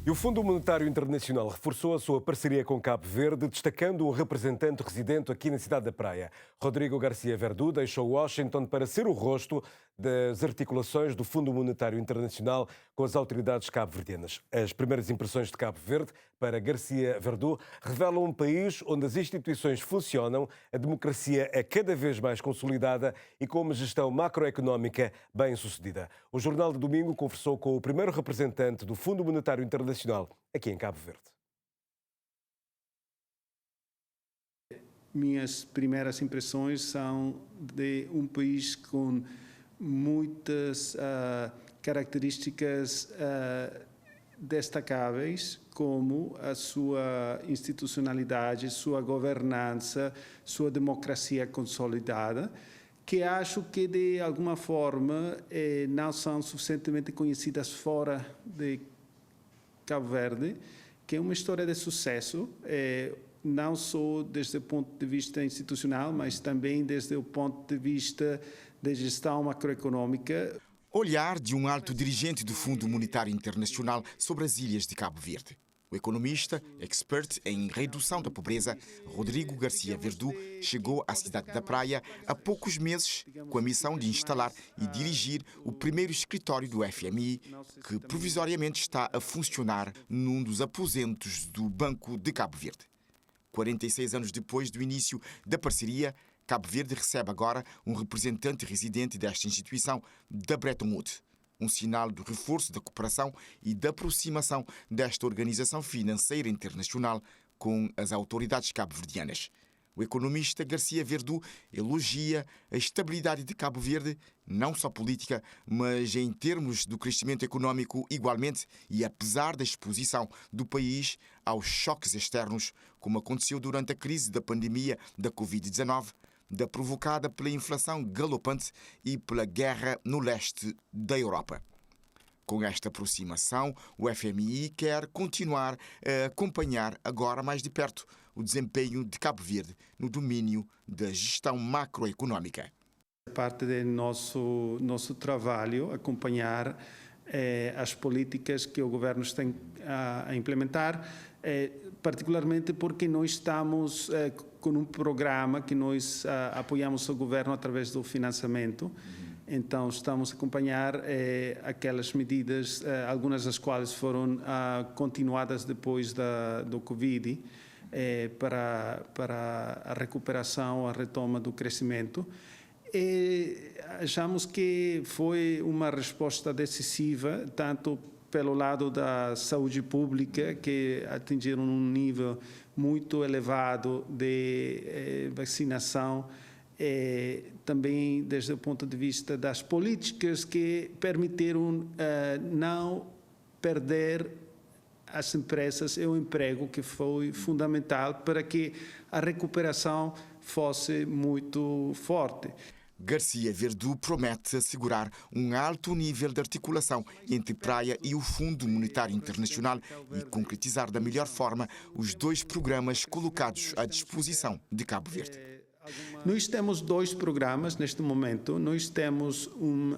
E o Fundo Monetário Internacional reforçou a sua parceria com Cabo Verde, destacando um representante residente aqui na cidade da Praia. Rodrigo Garcia Verdú deixou Washington para ser o rosto das articulações do Fundo Monetário Internacional com as autoridades cabo-verdianas. As primeiras impressões de Cabo Verde para Garcia Verdú revelam um país onde as instituições funcionam, a democracia é cada vez mais consolidada e com uma gestão macroeconómica bem-sucedida. O Jornal de Domingo conversou com o primeiro representante do Fundo Monetário Internacional aqui em Cabo Verde. Minhas primeiras impressões são de um país com muitas características destacáveis, como a sua institucionalidade, sua governança, sua democracia consolidada, que acho que, de alguma forma, não são suficientemente conhecidas fora de Cabo Verde, que é uma história de sucesso, não só desde o ponto de vista institucional, mas também desde o ponto de vista de gestão macroeconômica. Olhar de um alto dirigente do Fundo Monetário Internacional sobre as ilhas de Cabo Verde. O economista, expert em redução da pobreza, Rodrigo Garcia Verdú, chegou à cidade da Praia há poucos meses com a missão de instalar e dirigir o primeiro escritório do FMI, que provisoriamente está a funcionar num dos aposentos do Banco de Cabo Verde. 46 anos depois do início da parceria, Cabo Verde recebe agora um representante residente desta instituição, da Bretton Woods. Um sinal do reforço da cooperação e da aproximação desta organização financeira internacional com as autoridades cabo-verdianas. O economista Garcia Verdú elogia a estabilidade de Cabo Verde, não só política, mas em termos do crescimento econômico igualmente, e apesar da exposição do país aos choques externos, como aconteceu durante a crise da pandemia da Covid-19, da provocada pela inflação galopante e pela guerra no leste da Europa. Com esta aproximação, o FMI quer continuar a acompanhar agora mais de perto o desempenho de Cabo Verde no domínio da gestão macroeconómica. Parte do nosso trabalho acompanhar as políticas que o governo está a implementar, particularmente porque nós estamos com um programa que nós apoiamos o governo através do financiamento. Então, estamos a acompanhar aquelas medidas, algumas das quais foram continuadas depois do Covid, para a recuperação, a retoma do crescimento. E achamos que foi uma resposta decisiva, tanto pelo lado da saúde pública, que atingiram um nível muito elevado de vacinação, também desde o ponto de vista das políticas que permitiram não perder as empresas e o emprego, que foi fundamental para que a recuperação fosse muito forte. Garcia Verdú promete assegurar um alto nível de articulação entre Praia e o Fundo Monetário Internacional e concretizar da melhor forma os dois programas colocados à disposição de Cabo Verde. Nós temos dois programas neste momento. Nós temos um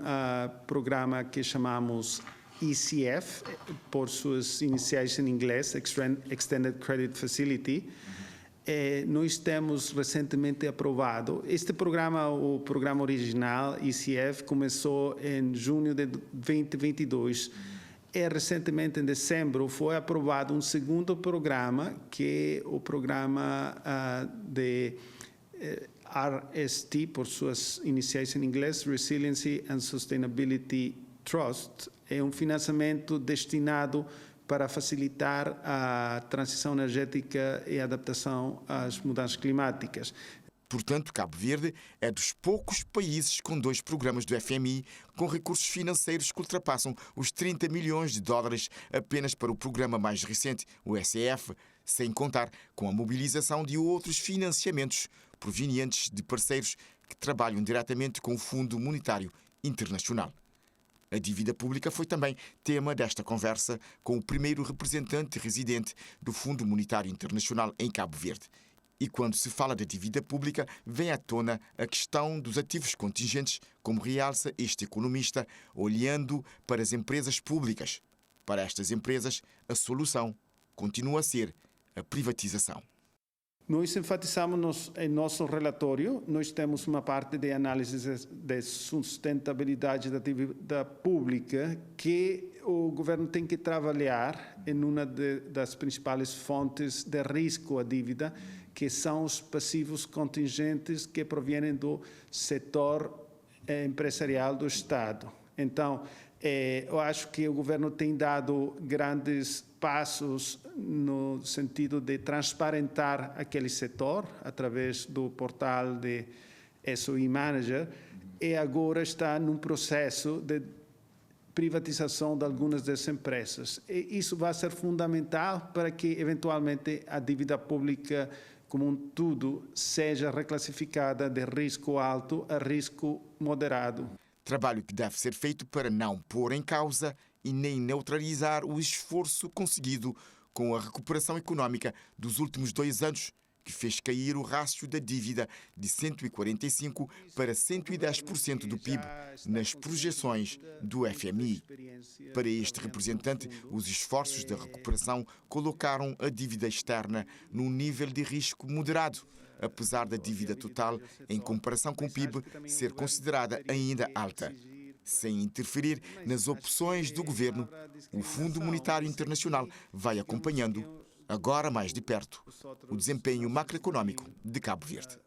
programa que chamamos ECF, por suas iniciais em inglês, Extended Credit Facility. Nós temos recentemente aprovado. Este programa, o programa original, ECF, começou em junho de 2022. Recentemente, em dezembro, foi aprovado um segundo programa, que é o programa de RST, por suas iniciais em inglês, Resiliency and Sustainability Trust. É um financiamento destinado para facilitar a transição energética e a adaptação às mudanças climáticas. Portanto, Cabo Verde é dos poucos países com dois programas do FMI com recursos financeiros que ultrapassam os 30 milhões de dólares apenas para o programa mais recente, o SEF, sem contar com a mobilização de outros financiamentos provenientes de parceiros que trabalham diretamente com o Fundo Monetário Internacional. A dívida pública foi também tema desta conversa com o primeiro representante residente do Fundo Monetário Internacional em Cabo Verde. E quando se fala da dívida pública, vem à tona a questão dos ativos contingentes, como realça este economista, olhando para as empresas públicas. Para estas empresas, a solução continua a ser a privatização. Nós enfatizamos em nosso relatório, nós temos uma parte de análise de sustentabilidade da dívida pública que o governo tem que trabalhar em uma das principais fontes de risco à dívida, que são os passivos contingentes que provêm do setor empresarial do Estado. Então, eu acho que o governo tem dado grandes passos no sentido de transparentar aquele setor através do portal de SOE Manager e agora está num processo de privatização de algumas das empresas. E isso vai ser fundamental para que, eventualmente, a dívida pública como um todo seja reclassificada de risco alto a risco moderado. Trabalho que deve ser feito para não pôr em causa e nem neutralizar o esforço conseguido com a recuperação econômica dos últimos 2 anos, que fez cair o rácio da dívida de 145% para 110% do PIB nas projeções do FMI. Para este representante, os esforços da recuperação colocaram a dívida externa num nível de risco moderado, apesar da dívida total, em comparação com o PIB, ser considerada ainda alta. Sem interferir nas opções do governo, o Fundo Monetário Internacional vai acompanhando, agora mais de perto, o desempenho macroeconômico de Cabo Verde.